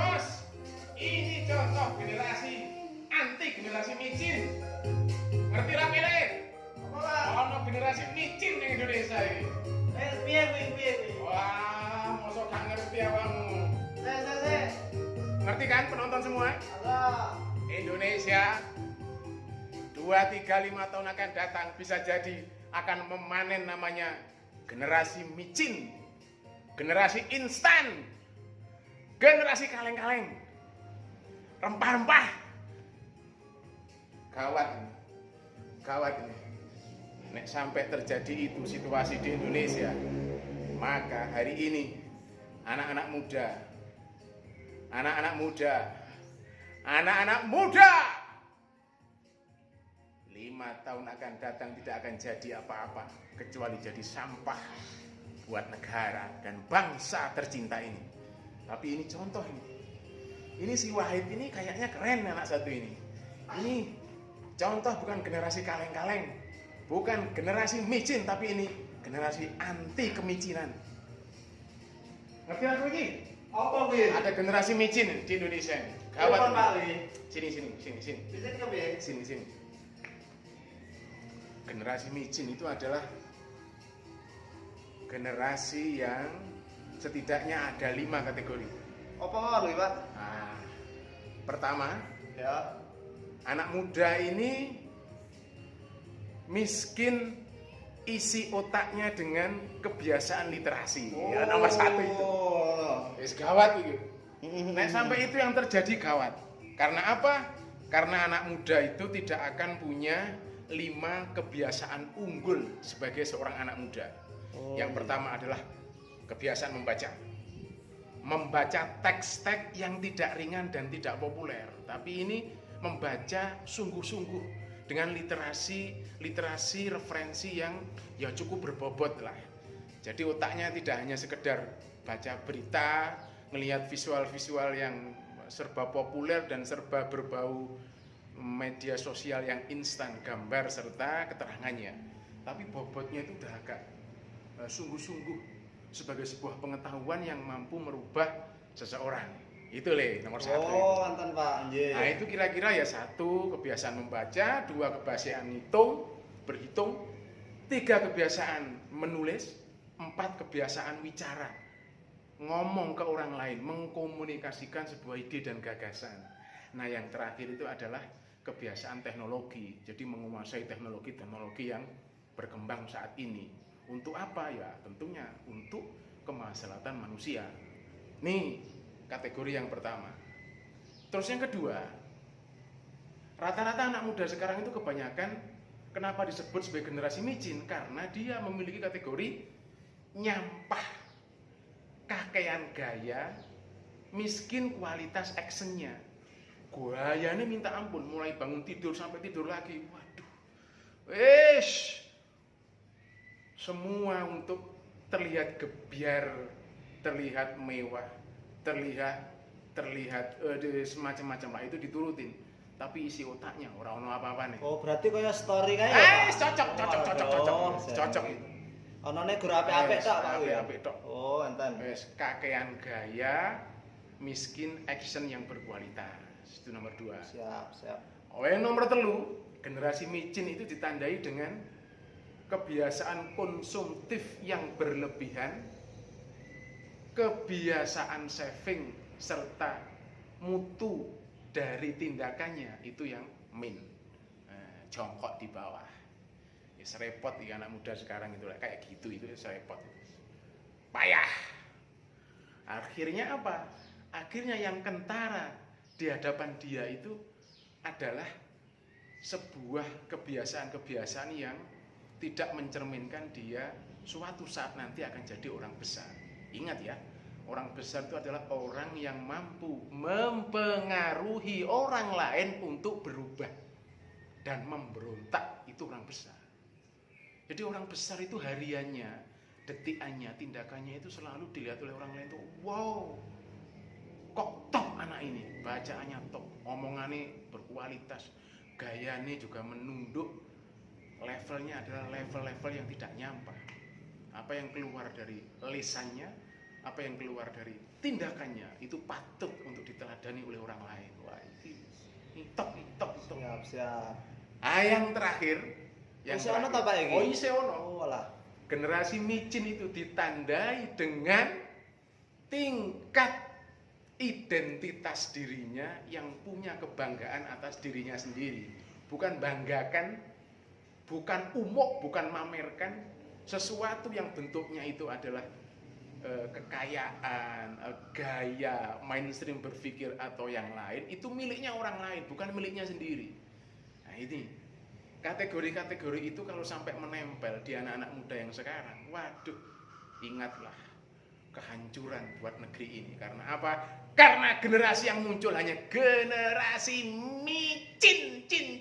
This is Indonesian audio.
Bos, ini contoh generasi anti generasi micin. Ngerti ra kene? Apa? Ono generasi micin ning Indonesia iki. Piye kuwi? Wah, mosok gak ngerti awakmu. Se. Ngerti kan penonton semua? Allah. Indonesia 2, 3, 5 tahun akan datang bisa jadi akan memanen namanya generasi micin, generasi instan, generasi kaleng-kaleng, rempah-rempah. Gawat ini. Nek sampai terjadi itu situasi di Indonesia, maka hari ini anak-anak muda 5 tahun akan datang tidak akan jadi apa-apa kecuali jadi sampah buat negara dan bangsa tercinta ini. Tapi ini contoh ini. Ini si Wahid ini kayaknya keren anak satu ini. Ini contoh bukan generasi kaleng-kaleng, bukan generasi micin, tapi ini generasi anti kemicinan. Ngerti aku ini? Apa kuwi? Ada generasi micin di Indonesia ini. Kawan Gawat. Pak ini. kuwi. Sini. Bisa kepiye? Sini. Generasi micin itu adalah generasi yang setidaknya ada 5 kategori. Apa ngono kuwi, Pak? Nah, pertama, Ya. anak muda ini miskin isi otaknya dengan kebiasaan literasi. Ya, nomor 1 itu. Wis gawat itu. Nah, sampai itu yang terjadi gawat. Karena apa? Karena anak muda itu tidak akan punya 5 kebiasaan unggul sebagai seorang anak muda. Yang pertama adalah kebiasaan membaca. Membaca teks-teks yang tidak ringan dan tidak populer, tapi ini membaca sungguh-sungguh dengan literasi referensi yang ya cukup berbobot lah. Jadi otaknya tidak hanya sekedar baca berita, melihat visual-visual yang serba populer dan serba berbau media sosial yang instan, gambar serta keterangannya. Tapi bobotnya itu udah agak sungguh-sungguh sebagai sebuah pengetahuan yang mampu merubah seseorang. Itu nomor 1. Oh, mantan Pak. Nggih. Nah, itu kira-kira ya 1 kebiasaan membaca, 2 kebiasaan berhitung, 3 kebiasaan menulis, 4 kebiasaan wicara, ngomong ke orang lain, mengkomunikasikan sebuah ide dan gagasan. Nah, yang terakhir itu adalah kebiasaan teknologi. Jadi menguasai teknologi yang berkembang saat ini. Untuk apa ya? Tentunya untuk kemaslahatan manusia. Nih, kategori yang pertama. Terus yang kedua, rata-rata anak muda sekarang itu kebanyakan kenapa disebut sebagai generasi micin? Karena dia memiliki kategori nyampah, kakean gaya, miskin kualitas actionnya. Gayanya minta ampun, mulai bangun tidur sampai tidur lagi. Waduh, semua untuk terlihat gebyar, terlihat mewah, terlihat semacam-macam lah itu diturutin. Tapi isi otaknya orang apa-apa nih. Oh, berarti kaya story kae ya? Cocok itu. Onone guru apik-apik tok, Pak. Apik-apik tok. Oh, enten. Wes kakean gaya, miskin action yang berkualitas. Itu nomor 2. Siap. Yang nomor 3, generasi micin itu ditandai dengan kebiasaan konsumtif yang berlebihan, kebiasaan saving serta mutu dari tindakannya itu yang min, jongkok di bawah. Ya serepot ya anak muda sekarang itu kayak gitu itu serepot. Payah. Akhirnya apa? Akhirnya yang kentara di hadapan dia itu adalah sebuah kebiasaan-kebiasaan yang tidak mencerminkan dia suatu saat nanti akan jadi orang besar. Ingat ya, orang besar itu adalah orang yang mampu mempengaruhi orang lain untuk berubah dan memberontak. Itu orang besar. Jadi orang besar itu hariannya, detikannya, tindakannya itu selalu dilihat oleh orang lain tuh, wow, kok top anak ini, bacaannya top, omongannya berkualitas, gayanya juga menunduk, levelnya adalah level-level yang tidak nyampah. Apa yang keluar dari lisannya, apa yang keluar dari tindakannya itu patut untuk diterima. Siap. Yang terakhir, Isih ono ta, Pak, iki? Oh, isih ono. Oh, alah. Generasi micin itu ditandai dengan tingkat identitas dirinya yang punya kebanggaan atas dirinya sendiri. Bukan banggakan, bukan umuk, bukan mamerkan sesuatu yang bentuknya itu adalah kekayaan, gaya, mainstream berpikir atau yang lain. Itu miliknya orang lain, bukan miliknya sendiri. Nah ini, kategori-kategori itu kalau sampai menempel di anak-anak muda yang sekarang, waduh, ingatlah kehancuran buat negeri ini. Karena apa? Karena generasi yang muncul hanya generasi micin, cin.